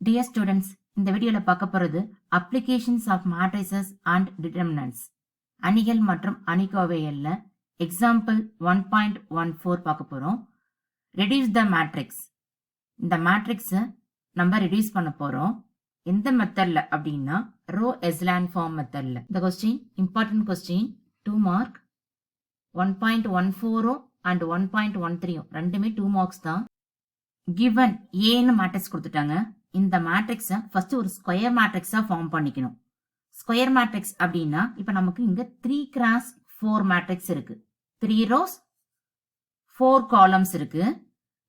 Dear students, இந்த வீடியோல பார்க்க போறது applications of matrices and determinants. அணிகள் மற்றும் அணிக்கோவைகள்ல எக்ஸாம்பிள் 1.14 பார்க்க போறோம். Reduce the matrix. இந்த மேட்ரிக்ஸ் நம்ம ரெடியூஸ் பண்ண போறோம். எந்த மெத்தட்ல அப்படின்னா ரோ எஸ்லான் ஃபார்ம் மெத்தட்ல. இந்த question important question 2 mark. 1.14 and 1.13 ரெண்டுமே 2 மார்க்ஸ் தான். கிவன் ஏன்னு மேட்ரிக்ஸ் கொடுத்துட்டாங்க. இந்த மேட்ரிக்ஸை ஃபர்ஸ்ட் ஒரு ஸ்கொயர் மேட்ரிக்ஸா ஃபார்ம் பண்ணிக்கணும். ஸ்கொயர் மேட்ரிக்ஸ் அப்படின்னா இப்ப நமக்கு இங்க 3x4 மேட்ரிக்ஸ் இருக்கு. 3 rows 4 காலம்ஸ் இருக்கு.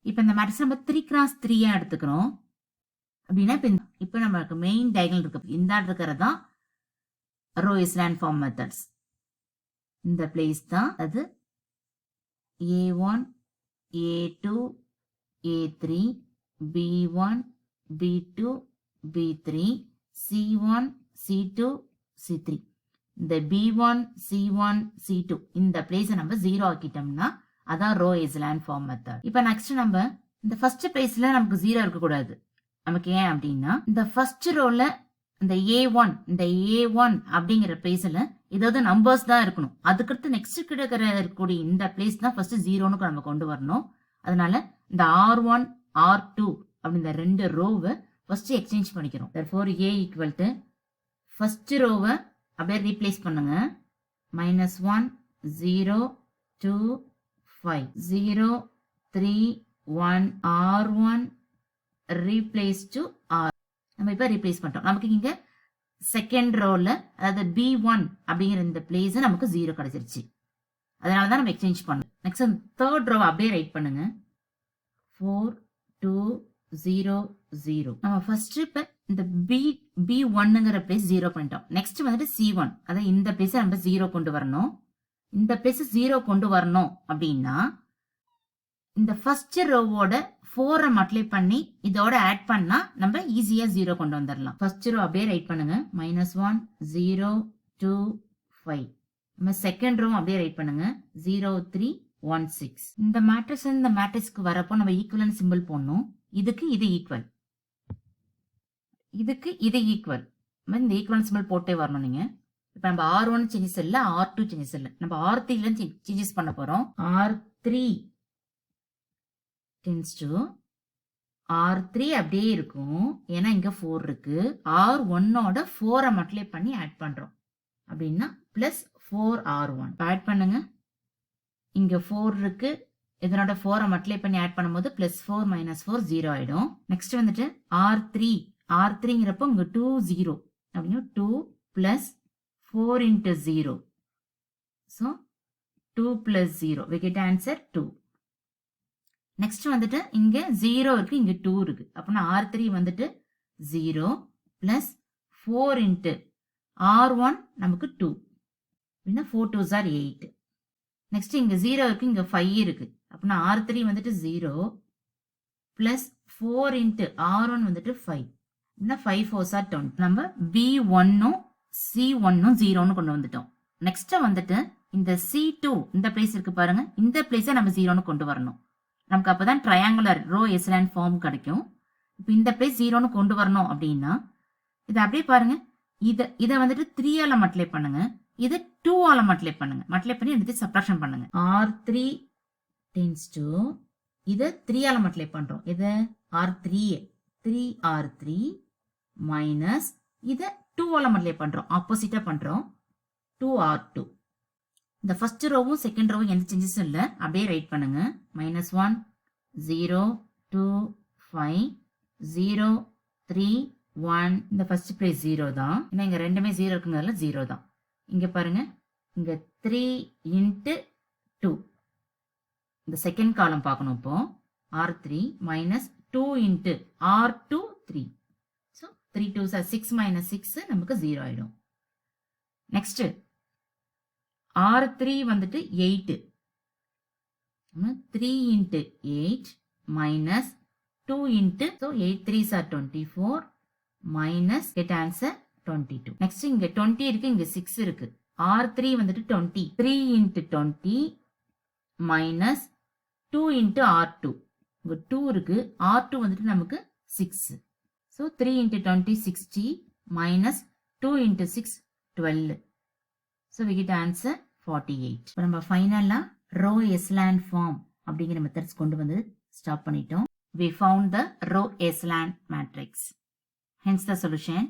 இப்ப இந்த மேட்ரிக்ஸ் நம்ம 3x3 எடுத்துக்கிறோம் அப்படின்னா இப்ப நமக்கு மெயின் டயகனல் இருக்கு. இந்த இருக்கிறது தான் ரோ எஸ்லான் ஃபார்ம் மெத்தட்ஸ். இந்த பிளேஸ் தான் அது A1 A2 A3 B1 B2 B3 C1 C2 C3. இந்த B1 C1 C2 இந்த பிளேஸை நம்ம 0 ஆக்கிட்டோம்னா அதான் ரோ எஸ்லான் ஃபார்ம் மெத்தட். இப்ப நெக்ஸ்ட் நம்ம இந்த ஃபர்ஸ்ட் பிளேஸ்ல நமக்கு 0 இருக்க கூடாது. நமக்கு ஏன் அப்படின்னா இந்த ஃபர்ஸ்ட் ரோல இந்த A1 அப்படிங்கிற பிளேஸ்ல ஏதாவது நம்பர்ஸ் தான் இருக்கணும். அதுக்கடுத்து நெக்ஸ்ட் இருக்கக்கூடிய இந்த பிளேஸ் தான் ஃபர்ஸ்ட் 0ன்னு நம்ம கொண்டு வரணும். அதனால இந்த R1 R2 அப்படி இந்த ரெண்டு ரோவை ஃபர்ஸ்ட் எக்ஸ்சேஞ்ச் பண்ணிக்கிறோம். therefore A equal to first ரோவை அப்படியே ரீப்ளேஸ் பண்ணுங்க. -1 0 2 5 0 3 1 R1 replace to R. நம்ம இப்ப ரீப்ளேஸ் பண்ணிட்டோம். நமக்கு இங்க செகண்ட் ரோல அதாவது B1 அப்படிங்கிற இந்த பிளேஸ் நமக்கு 0 கிடைச்சிருச்சு. அதனால தான் நம்ம எக்ஸ்சேஞ்ச் பண்ணோம். நெக்ஸ்ட் தேர்ட் ரோவை அப்படியே ரைட் பண்ணுங்க. 4 2 0 0. நம்ம ஃபர்ஸ்ட் இப்ப இந்த B1ங்கிற பிளேஸ் 0 பண்ணிட்டோம். நெக்ஸ்ட் வந்துட்டு C1 அதாவது இந்த பிளேஸ் நம்ம 0 கொண்டு வரணும். இந்த பிளேஸ் 0 கொண்டு வரணும் அப்படின்னா இந்த ஃபர்ஸ்ட் ரோவோட 4 மல்டிப்ளை பண்ணி இதோட ஆட் பண்ணா நம்ம ஈஸியா 0 கொண்டு வந்துடலாம். ஃபர்ஸ்ட் ரோ அப்படியே ரைட் பண்ணுங்க. -1 0 2 5. நம்ம செகண்ட் ரோ அப்படியே ரைட் பண்ணுங்க. 0 3 1 6. இந்த மேட்ரிக்ஸ்க்கு வரப்போ நம்ம ஈக்குவலன்ட் சிம்பிள் போடணும். இதுக்கு இது ஈக்குவல், இதுக்கு இது ஈக்குவல். இந்த ஈக்குவலன்ட் சிம்பிள் போட்டே வரணும் நீங்க. இப்ப நம்ம R1 சேஞ்சஸ் இல்ல, R2 சேஞ்சஸ் இல்ல, நம்ம R3 சேஞ்சஸ் பண்ண போறோம். R3 tends to R3 அப்படியே இருக்கும். ஏன்னா இங்க 4 இருக்கு. R1ஓட 4 மல்டிப்ளை பண்ணி ஆட் பண்றோம் அப்படின்னா பிளஸ் 4R1 ஆட் பண்ணுங்க. இங்க 4 இருக்கு. இதனோட 4 மல்டிப்ளை பண்ணி ஆட் பண்ணும்போது +4 -4 0 ஆயிடும். நெக்ஸ்ட் வந்துட்டு R3ங்கிறப்போ இங்க 2 0 அப்படின்னா 2 + 4 × 0. So 2 + 0 we get answer 2. Next வந்துட்டு இங்க 0 இருக்கு, இங்க 2 இருக்கு. அப்படின்னா R3 வந்துட்டு 0 + 4 × R1 நமக்கு 2 அப்படின்னா 4 2s are 8. நெக்ஸ்ட் இங்க 0 இருக்கு, இங்க 5 இருக்கு. அப்படின்னா R3 வந்துட்டு 0 + 4 × R1 வந்துட்டு 5 அப்படின்னா 5 4s are 20. நம்ம B1ம் C1ம் 0ன்னு கொண்டு வந்துட்டோம். நெக்ஸ்ட் வந்துட்டு இந்த C2 இந்த பிளேஸ் இருக்கு பாருங்க. இந்த பிளேஸை நம்ம 0ன்னு கொண்டு வரணும். நமக்கு அப்பதான் ட்ரையாங்குலர் ரோ எஸ்லான் ஃபார்ம் கிடைக்கும். இப்போ இந்த பிளேஸ் 0ன்னு கொண்டு வரணும் அப்படின்னா இதை அப்படியே பாருங்க. இதை வந்துட்டு 3ஆல மல்டிப்ளை பண்ணுங்க. இது 2ஆல மல்டிப்ளை பண்ணுங்க. மல்டிப்ளை பண்ணி எடுத்து சப்ட்ராக்ஷன் பண்ணுங்க. R3 tends to இதை 3ஆல மல்டிப்ளை பண்றோம். இது R3 3R3 மைனஸ் இதை 2ஆல மல்டிப்ளை பண்றோம். ஆப்போசிட்டா பண்றோம். 2R2. இந்த ஃபர்ஸ்ட் ரோவும் செகண்ட் ரோவும் எந்த சேஞ்சஸும் இல்லை. அப்படியே ரைட் பண்ணுங்க. -1 0 2 5 0 3 1. இந்த ஃபர்ஸ்ட் பிளேஸ் 0 தான். ஏன்னா இங்க ரெண்டுமே 0 இருக்குங்கிறதுல 0 தான். இங்க பாருங்க, இங்க 3 × 2 இந்த செகண்ட் காலம் பார்க்கணும். இப்போ R3 -2 × R2 3. So 3 2s are 6 -6 நமக்கு 0 ஆயிடும். நெக்ஸ்ட் R3 வந்துட்டு 8. 3 × 8 -2 × so 8 3s are 24 minus get answer 22. Next இங்க 20 இருக்கு, இங்க 6 இருக்கு. R3 வந்துட்டு 20 3 × 20 minus 2 × R2. இங்க 2 இருக்கு. R2 வந்துட்டு நமக்கு 6. So 3 into 20, 60 minus 2 into 6, 12. So we get answer 48. இப்போ நம்ம ஃபைனலா row echelon form அப்படிங்கிற மெத்தட்ஸ் கொண்டு வந்து ஸ்டாப் பண்ணிட்டோம். We found the row echelon matrix. Hence the solution